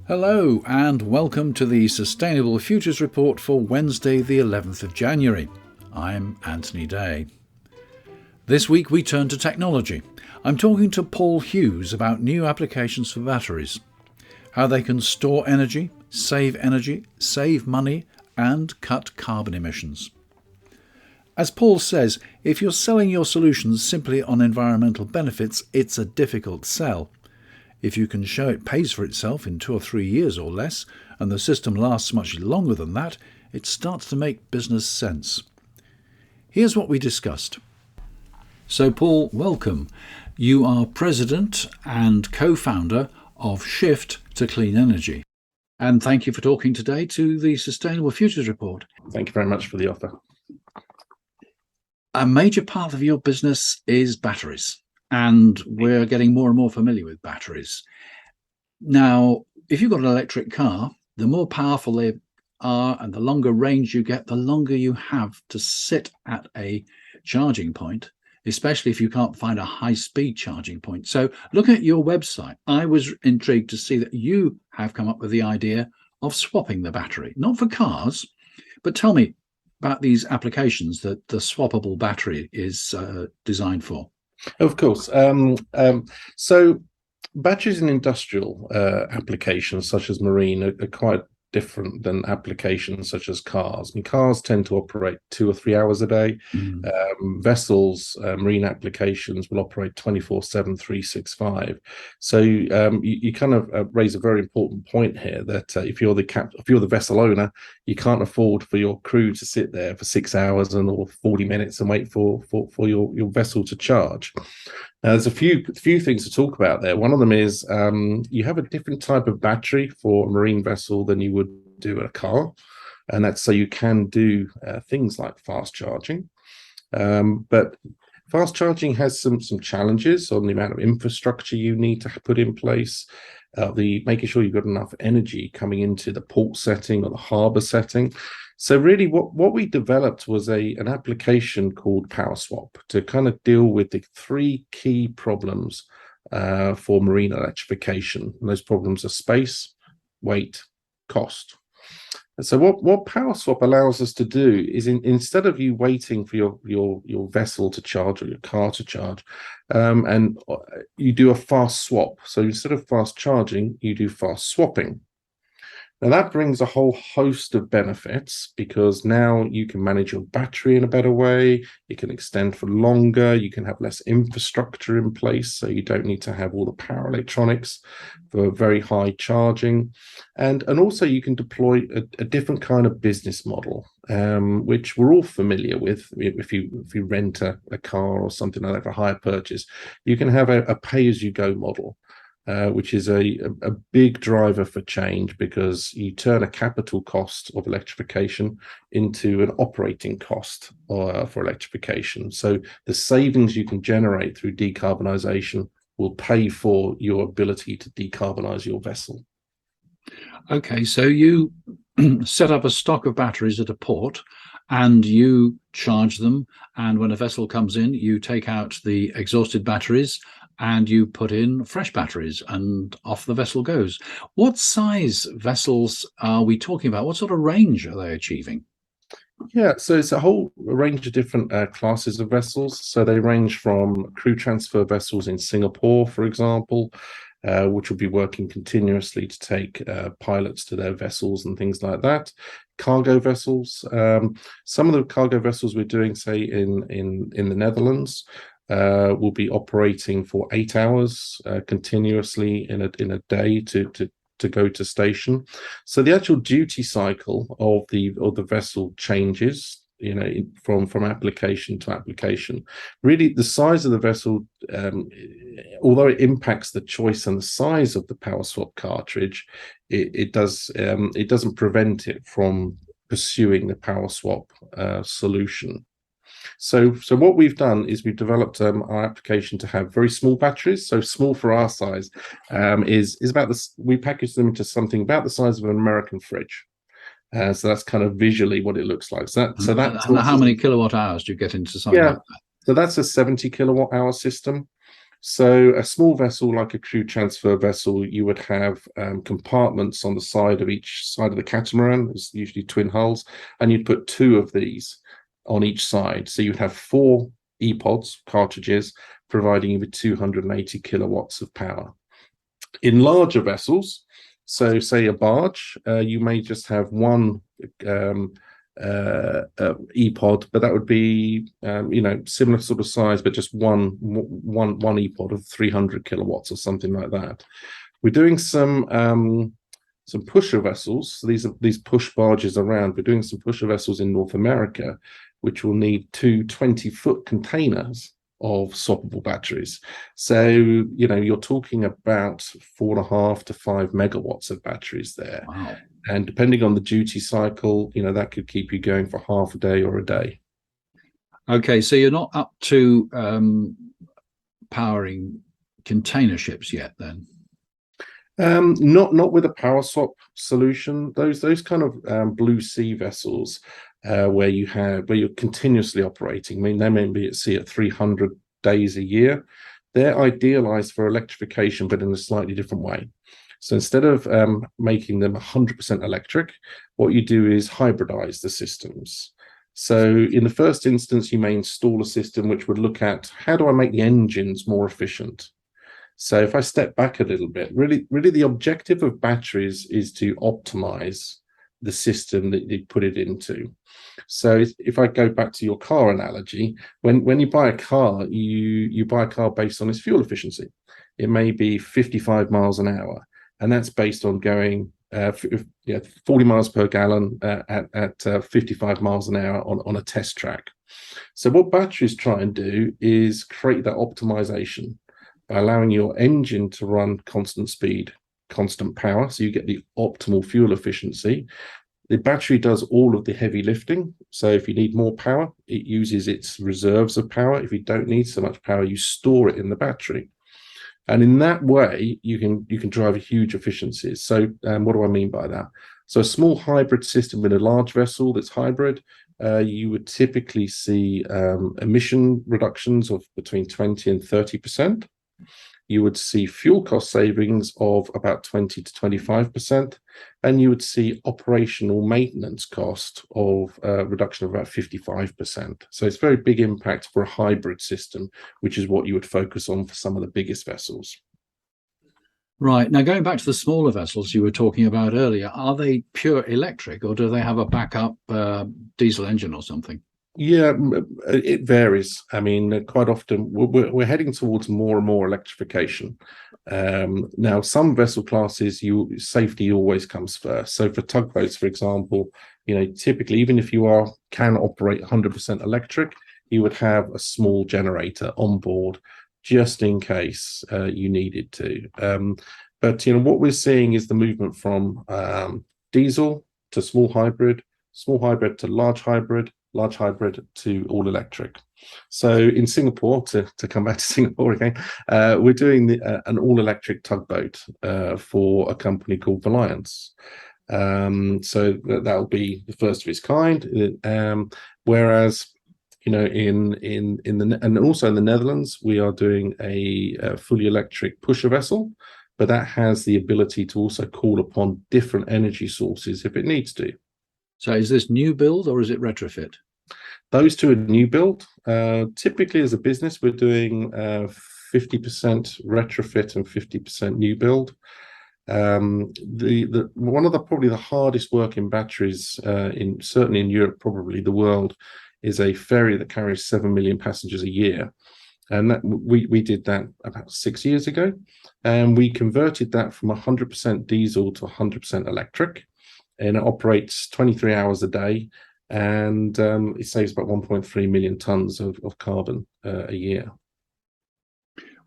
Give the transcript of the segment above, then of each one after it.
Hello and welcome to the Sustainable Futures Report for Wednesday the 11th of January. I'm Anthony Day. This week we turn to technology. I'm talking to Paul Hughes about new applications for batteries, how they can store energy, save money and cut carbon emissions. As Paul says, if you're selling your solutions simply on environmental benefits, it's a difficult sell. If you can show it pays for itself in 2 or 3 years or less, and the system lasts much longer than that, it starts to make business sense. Here's what we discussed. So Paul, welcome. You are president and co-founder of Shift to Clean Energy. And thank you for talking today to the Sustainable Futures Report. Thank you very much for the offer. A major part of your business is batteries, and we're getting more and more familiar with batteries. Now, if you've got an electric car, the more powerful they are and the longer range you get, the longer you have to sit at a charging point, especially if you can't find a high-speed charging point. So looking at your website, I was intrigued to see that you have come up with the idea of swapping the battery, not for cars, but tell me about these applications that the swappable battery is designed for. Of course. So batteries in industrial applications such as marine are quite different than applications such as cars. I mean, cars tend to operate 2 or 3 hours a day. Vessels, marine applications will operate 24/7, 365. So you kind of raise a very important point here that if you're the vessel owner, you can't afford for your crew to sit there for 6 hours or 40 minutes and wait for your vessel to charge. There's a few things to talk about there. One of them is you have a different type of battery for a marine vessel than you would do a car, and that's so you can do things like fast charging. But fast charging has some challenges on the amount of infrastructure you need to put in place, making sure you've got enough energy coming into the port setting or the harbor setting. So really what we developed was an application called PowerSwap to kind of deal with the 3 key problems for marine electrification. And those problems are space, weight, cost. And so what PowerSwap allows us to do is instead of you waiting for your vessel to charge or your car to charge, and you do a fast swap. So instead of fast charging, you do fast swapping. Now that brings a whole host of benefits because now you can manage your battery in a better way, you can extend for longer, you can have less infrastructure in place, so you don't need to have all the power electronics for very high charging. And also you can deploy a different kind of business model, which we're all familiar with. If you rent a car or something like that for hire purchase, you can have a pay-as-you-go model. Which is a big driver for change because you turn a capital cost of electrification into an operating cost for electrification. So the savings you can generate through decarbonisation will pay for your ability to decarbonise your vessel. Okay, so you set up a stock of batteries at a port and you charge them, and when a vessel comes in, you take out the exhausted batteries and you put in fresh batteries and off the vessel goes. What size vessels are we talking about? What sort of range are they achieving? Yeah, so it's a whole range of different classes of vessels. So they range from crew transfer vessels in Singapore, for example, which will be working continuously to take pilots to their vessels and things like that. Cargo vessels. Some of the cargo vessels we're doing, say, in the Netherlands, will be operating for 8 hours continuously in a day to go to station. So the actual duty cycle of the vessel changes, from application to application. Really, the size of the vessel, although it impacts the choice and the size of the PowerSwap cartridge, it doesn't prevent it from pursuing the PowerSwap solution. So what we've done is we've developed our application to have very small batteries. So small for our size is about this. We package them into something about the size of an American fridge. So that's kind of visually what it looks like. How many kilowatt hours do you get into something like that? So that's a 70 kilowatt hour system. So a small vessel, like a crew transfer vessel, you would have compartments on the side of each side of the catamaran. It's usually twin hulls, and you'd put two of these on each side. So you'd have four ePods cartridges, providing you with 280 kilowatts of power. In larger vessels, so say a barge, you may just have one ePod, but that would be similar sort of size, but just one ePod of 300 kilowatts or something like that. We're doing some pusher vessels. So these push barges around. We're doing some pusher vessels in North America, which will need two 20-foot containers of swappable batteries. So, you're talking about 4.5 to 5 megawatts of batteries there. Wow. And depending on the duty cycle, that could keep you going for half a day or a day. Okay, so you're not up to powering container ships yet, then? Not with a power swap solution. Those kind of blue sea vessels where you're continuously operating. I mean, they may be at sea at 300 days a year. They're idealized for electrification, but in a slightly different way. So instead of making them 100% electric, what you do is hybridize the systems. So in the first instance, you may install a system which would look at how do I make the engines more efficient. So if I step back a little bit, really the objective of batteries is to optimize the system that you put it into. So if I go back to your car analogy, when you buy a car, you buy a car based on its fuel efficiency. It may be 55 miles an hour, and that's based on going 40 miles per gallon at 55 miles an hour on a test track. So what batteries try and do is create that optimization by allowing your engine to run constant speed, constant power, so you get the optimal fuel efficiency. The battery does all of the heavy lifting. So if you need more power, it uses its reserves of power. If you don't need so much power, you store it in the battery. And in that way, you can drive huge efficiencies. So what do I mean by that? So a small hybrid system in a large vessel that's hybrid, you would typically see emission reductions of between 20 and 30%. You would see fuel cost savings of about 20 to 25%, and you would see operational maintenance cost of reduction of about 55%. So it's very big impact for a hybrid system, which is what you would focus on for some of the biggest vessels. Right. Now, going back to the smaller vessels you were talking about earlier, are they pure electric or do they have a backup diesel engine or something? Yeah, it varies. I mean, quite often we're heading towards more and more electrification. Now, some vessel classes, safety always comes first. So for tugboats, for example, typically, even if you can operate 100% electric, you would have a small generator on board just in case you needed to. But what we're seeing is the movement from diesel to small hybrid to large hybrid to all electric. So in Singapore, to come back to Singapore again, we're doing an all electric tugboat for a company called Reliance. So that'll be the first of its kind. Whereas and also in the Netherlands, we are doing a fully electric pusher vessel, but that has the ability to also call upon different energy sources if it needs to. So is this new build or is it retrofit? Those two are new build. Typically, as a business, we're doing 50% retrofit and 50% new build. One of probably the hardest working batteries certainly in Europe, probably the world, is a ferry that carries 7 million passengers a year. And we did that about 6 years ago, and we converted that from 100% diesel to 100% electric, and it operates 23 hours a day, and it saves about 1.3 million tons of carbon a year.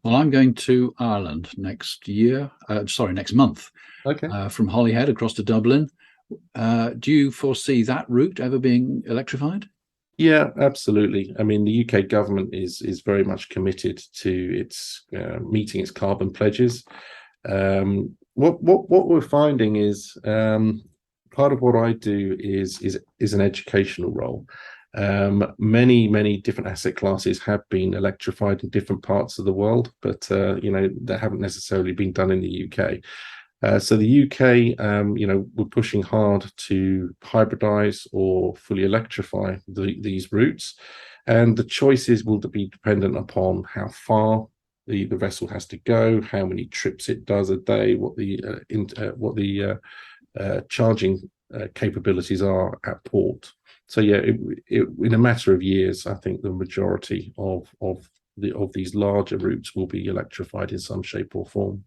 Well, I'm going to Ireland next month. Okay. From Holyhead across to Dublin. Do you foresee that route ever being electrified? Yeah, absolutely. I mean, the UK government is very much committed to its meeting its carbon pledges. What we're finding is part of what I do is an educational role. Many different asset classes have been electrified in different parts of the world, but they haven't necessarily been done in the UK. So the UK, we're pushing hard to hybridize or fully electrify these routes, and the choices will be dependent upon how far the vessel has to go, how many trips it does a day, what the charging capabilities are at port. So yeah, in a matter of years, I think the majority of these larger routes will be electrified in some shape or form.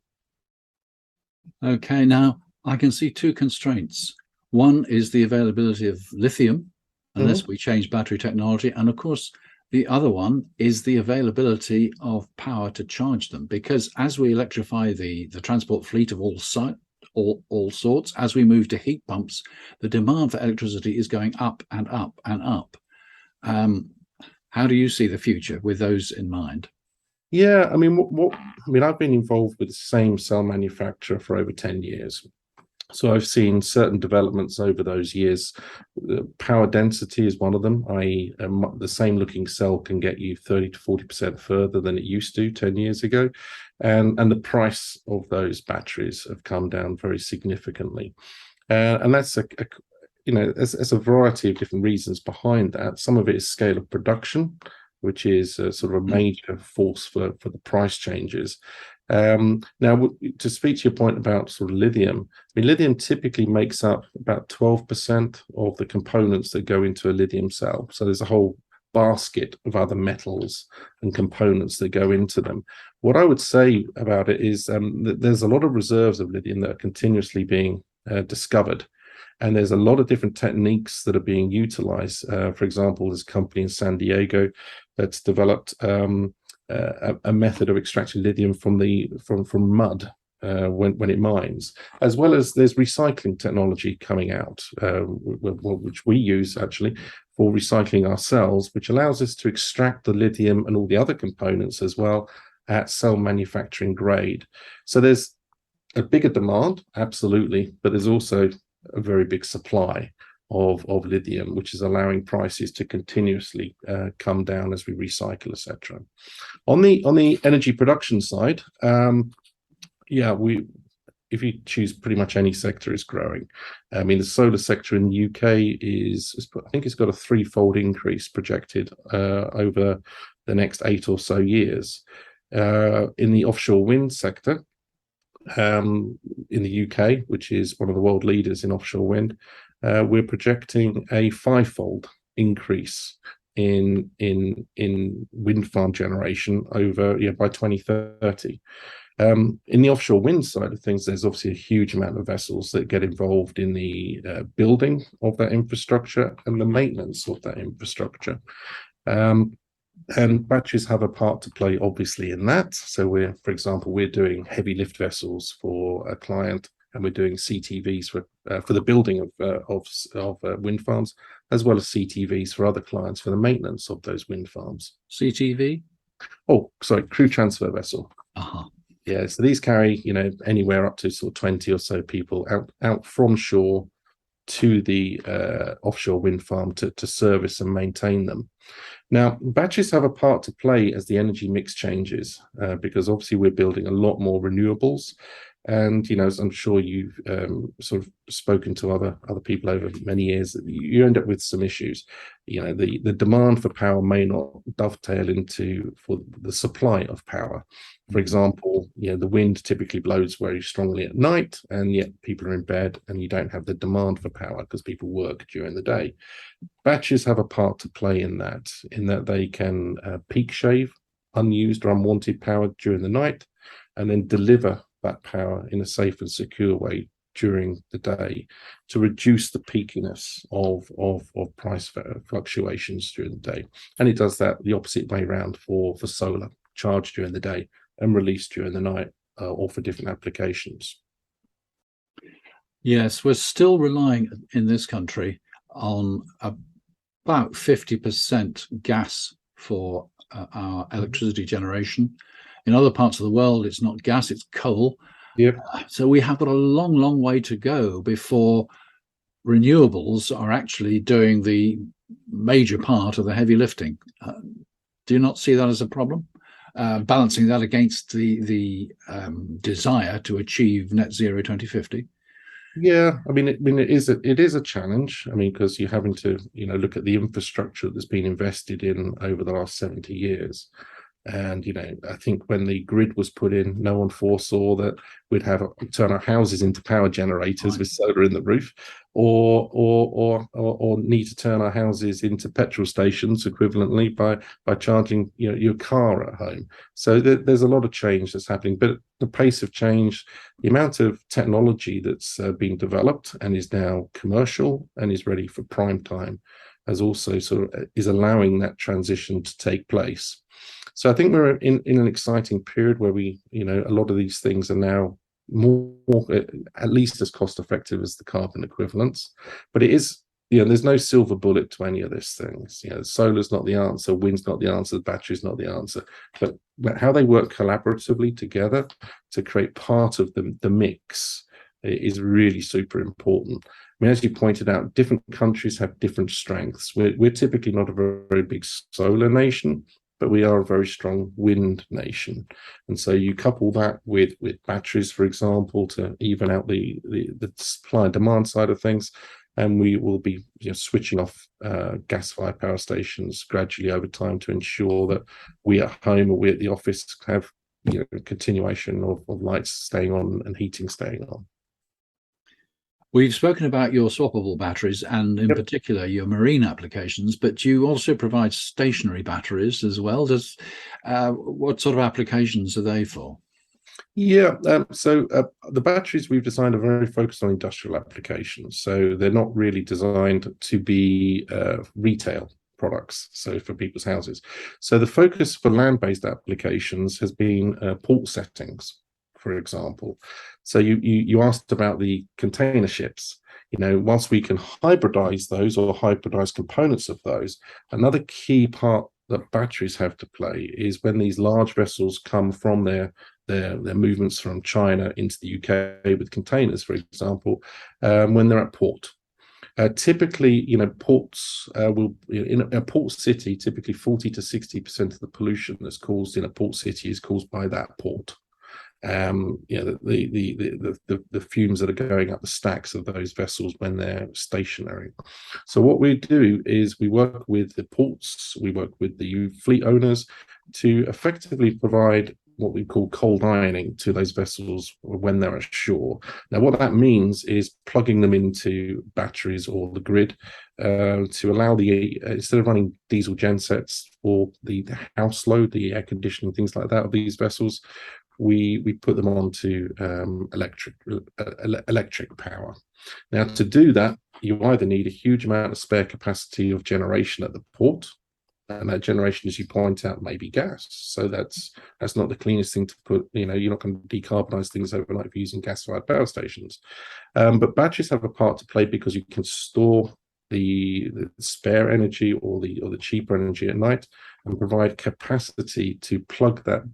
Okay, now I can see two constraints. One is the availability of lithium, unless we change battery technology. And of course, the other one is the availability of power to charge them. Because as we electrify the transport fleet of all sorts, as we move to heat pumps, the demand for electricity is going up and up and up. How do you see the future with those in mind? Yeah, I mean, I've been involved with the same cell manufacturer for over 10 years. So I've seen certain developments over those years. Power density is one of them, i.e., the same looking cell can get you 30 to 40% further than it used to 10 years ago. And the price of those batteries have come down very significantly. And that's there's a variety of different reasons behind that. Some of it is scale of production, which is sort of a major force for the price changes. Now, to speak to your point about sort of lithium, I mean, lithium typically makes up about 12% of the components that go into a lithium cell. So there's a whole basket of other metals and components that go into them. What I would say about it is that there's a lot of reserves of lithium that are continuously being discovered. And there's a lot of different techniques that are being utilized. For example, there's a company in San Diego that's developed a method of extracting lithium from mud when it mines, as well as there's recycling technology coming out, which we use actually for recycling our cells, which allows us to extract the lithium and all the other components as well at cell manufacturing grade. So there's a bigger demand, absolutely, but there's also a very big supply of lithium, which is allowing prices to continuously come down as we recycle, etc. On the energy production side, if you choose pretty much any sector is growing. I mean, the solar sector in the UK I think it's got a threefold increase projected over the next 8 or so years. In the offshore wind sector, in the UK, which is one of the world leaders in offshore wind, we're projecting a 5-fold increase in wind farm generation over by 2030. In the offshore wind side of things, there's obviously a huge amount of vessels that get involved in the building of that infrastructure and the maintenance of that infrastructure. And batteries have a part to play, obviously, in that. So for example, we're doing heavy lift vessels for a client, and we're doing CTVs for the building of wind farms, as well as CTVs for other clients for the maintenance of those wind farms. CTV? Oh, sorry, crew transfer vessel. Uh-huh. Yeah, so these carry anywhere up to sort of 20 or so people out from shore to the offshore wind farm to service and maintain them. Now, batteries have a part to play as the energy mix changes, because obviously we're building a lot more renewables. And, as I'm sure you've sort of spoken to other people over many years, you end up with some issues. The demand for power may not dovetail for the supply of power. For example, the wind typically blows very strongly at night, and yet people are in bed and you don't have the demand for power because people work during the day. Batteries have a part to play in that they can peak shave unused or unwanted power during the night, and then deliver that power in a safe and secure way during the day to reduce the peakiness of price fluctuations during the day. And it does that the opposite way around for solar, charged during the day and released during the night, or for different applications. Yes, we're still relying in this country on about 50% gas for our electricity generation. In other parts of the world, it's not gas, it's coal. Yep. So we have got a long way to go before renewables are actually doing the major part of the heavy lifting. Do you not see that as a problem? Balancing that against the desire to achieve net zero 2050? Yeah, I mean, it is a challenge. I mean, because you're having to, look at the infrastructure that's been invested in over the last 70 years. And, I think when the grid was put in, no one foresaw that we'd turn our houses into power generators with solar in the roof, or need to turn our houses into petrol stations equivalently by charging, your car at home. So there's a lot of change that's happening, but the pace of change, the amount of technology that's being developed and is now commercial and is ready for prime time, as also sort of is allowing that transition to take place. So I think we're in an exciting period where a lot of these things are now more at least as cost effective as the carbon equivalents. But it is, there's no silver bullet to any of these things. Solar's not the answer, wind's not the answer, the battery's not the answer. But how they work collaboratively together to create part of the mix is really super important. I mean, as you pointed out, different countries have different strengths. We're typically not a very big solar nation, but we are a very strong wind nation. And so you couple that with batteries, for example, to even out the supply and demand side of things, and we will be switching off gas-fired power stations gradually over time to ensure that we at home or we at the office have continuation of lights staying on and heating staying on. We've spoken about your swappable batteries and in particular your marine applications, but you also provide stationary batteries as well. What sort of applications are they for? Yeah, so the batteries we've designed are very focused on industrial applications. So they're not really designed to be retail products, so for people's houses. So the focus for land-based applications has been port settings, for example. So you asked about the container ships. Whilst we can hybridize those or hybridize components of those, another key part that batteries have to play is when these large vessels come from their movements from China into the UK with containers, for example, when they're at port. Typically, ports will, in a port city, typically 40 to 60% of the pollution that's caused in a port city is caused by that port. The fumes that are going up the stacks of those vessels when they're stationary. So what we do is we work with the ports, we work with the fleet owners to effectively provide what we call cold ironing to those vessels when they're ashore. Now, what that means is plugging them into batteries or the grid to allow instead of running diesel gensets for the house load, the air conditioning, things like that of these vessels, we put them onto electric power. Now, to do that, you either need a huge amount of spare capacity of generation at the port, and that generation, as you point out, may be gas. So that's not the cleanest thing to put. You're not going to decarbonize things overnight for using gas-fired power stations. But batteries have a part to play because you can store the spare energy or the cheaper energy at night and provide capacity to plug that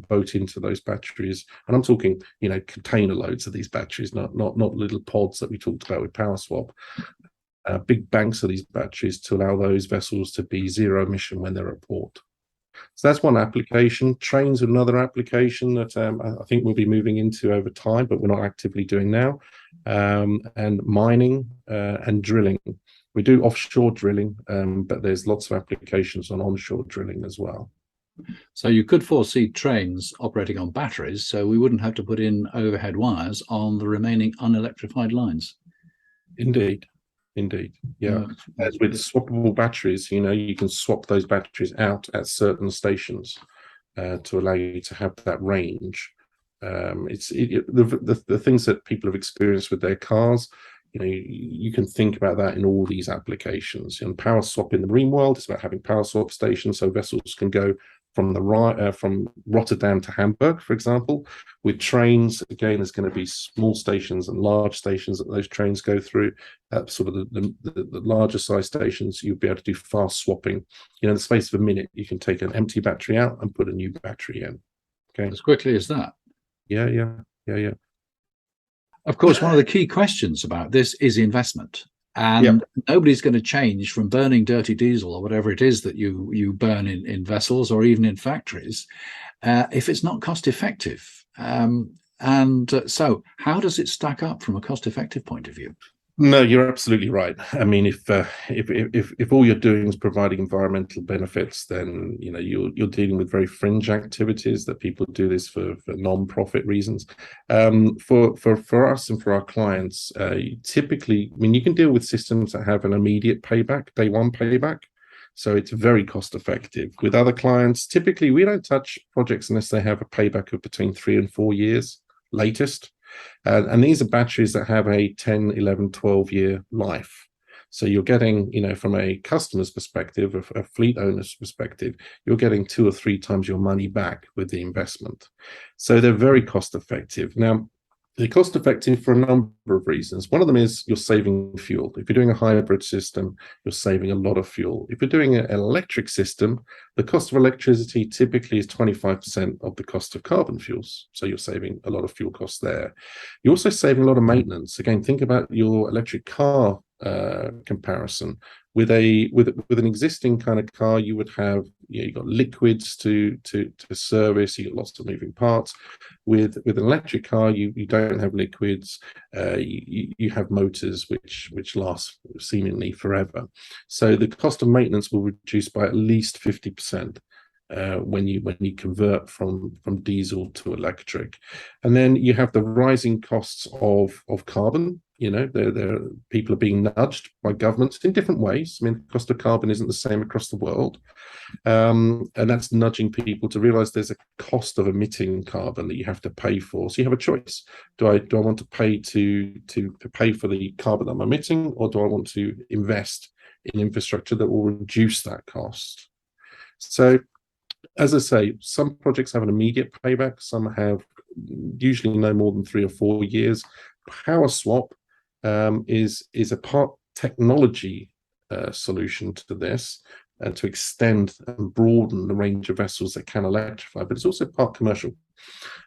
boat into those batteries. And I'm talking, container loads of these batteries, not little pods that we talked about with PowerSwap. Big banks of these batteries to allow those vessels to be zero emission when they're at port. So that's one application. Trains are another application that I think we'll be moving into over time, but we're not actively doing now. And mining and drilling. We do offshore drilling, but there's lots of applications on onshore drilling as well. So you could foresee trains operating on batteries, so we wouldn't have to put in overhead wires on the remaining unelectrified lines. Indeed. Yeah. As with swappable batteries, you can swap those batteries out at certain stations to allow you to have that range. The things that people have experienced with their cars, you can think about that in all these applications. And power swap in the marine world is about having power swap stations, so vessels can go from Rotterdam to Hamburg, for example. With trains, again, there's going to be small stations and large stations that those trains go through. Sort of the larger size stations, you'll be able to do fast swapping. In the space of a minute, you can take an empty battery out and put a new battery in. Okay, as quickly as that. Yeah. Of course, one of the key questions about this is investment. And nobody's going to change from burning dirty diesel or whatever it is that you burn in vessels or even in factories if it's not cost effective. So how does it stack up from a cost effective point of view? No, you're absolutely right. I mean, if all you're doing is providing environmental benefits, then you're dealing with very fringe activities that people do this for non-profit reasons. For us and for our clients, typically, I mean, you can deal with systems that have an immediate payback, day one payback. So it's very cost effective. With other clients, typically we don't touch projects unless they have a payback of between 3 and 4 years latest. And these are batteries that have a 10, 11, 12-year life. So you're getting, from a customer's perspective, a fleet owner's perspective, you're getting 2 or 3 times your money back with the investment. So they're very cost effective. Now, they're cost effective for a number of reasons. One of them is you're saving fuel. If you're doing a hybrid system, you're saving a lot of fuel. If you're doing an electric system, the cost of electricity typically is 25% of the cost of carbon fuels. So you're saving a lot of fuel costs there. You're also saving a lot of maintenance. Again, think about your electric car comparison. With an existing kind of car, you would have you've got liquids to service. You got lots of moving parts. With an electric car, you don't have liquids. You have motors which last seemingly forever. So the cost of maintenance will reduce by at least 50%. When you convert from diesel to electric, and then you have the rising costs of carbon. People are being nudged by governments in different ways. I mean, the cost of carbon isn't the same across the world, and that's nudging people to realize there's a cost of emitting carbon that you have to pay for. So you have a choice: do I want to pay to pay for the carbon I'm emitting, or do I want to invest in infrastructure that will reduce that cost? So, as I say, some projects have an immediate payback. Some have usually no more than 3 or 4 years. Power swap is a part technology solution to this, and to extend and broaden the range of vessels that can electrify, but it's also part commercial.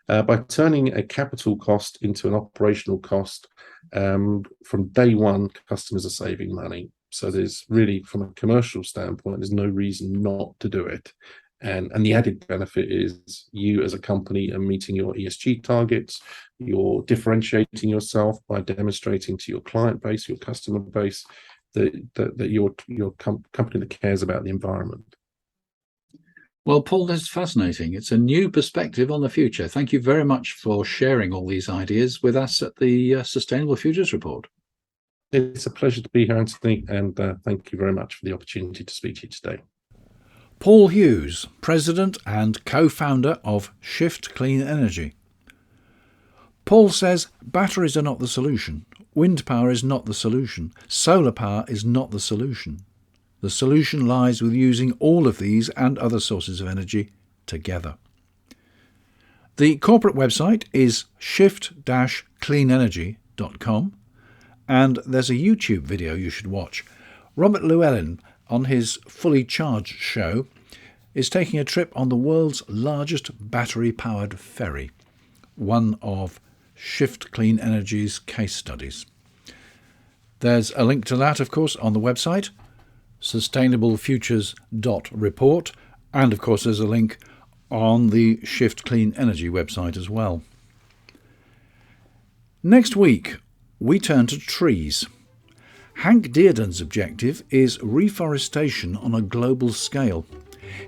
By turning a capital cost into an operational cost, from day one, customers are saving money. So there's really, from a commercial standpoint, there's no reason not to do it. And the added benefit is you as a company are meeting your ESG targets. You're differentiating yourself by demonstrating to your client base, your customer base, that you're company that cares about the environment. Well, Paul, that's fascinating. It's a new perspective on the future. Thank you very much for sharing all these ideas with us at the Sustainable Futures Report. It's a pleasure to be here, Anthony, and thank you very much for the opportunity to speak to you today. Paul Hughes, President and co-founder of Shift Clean Energy. Paul says batteries are not the solution. Wind power is not the solution. Solar power is not the solution. The solution lies with using all of these and other sources of energy together. The corporate website is shift-cleanenergy.com, and there's a YouTube video you should watch. Robert Llewellyn, on his Fully Charged show, is taking a trip on the world's largest battery-powered ferry, one of Shift Clean Energy's case studies. There's a link to that, of course, on the website, sustainablefutures.report, and of course there's a link on the Shift Clean Energy website as well. Next week, we turn to trees. Hank Dearden's objective is reforestation on a global scale.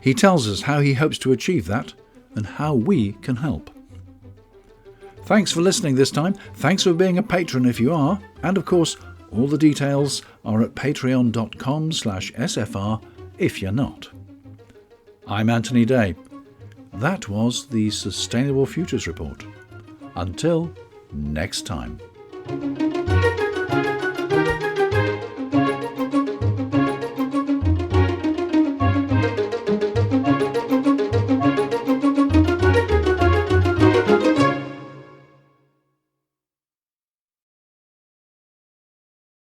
He tells us how he hopes to achieve that and how we can help. Thanks for listening this time. Thanks for being a patron if you are. And of course, all the details are at patreon.com/SFR if you're not. I'm Anthony Day. That was the Sustainable Futures Report. Until next time.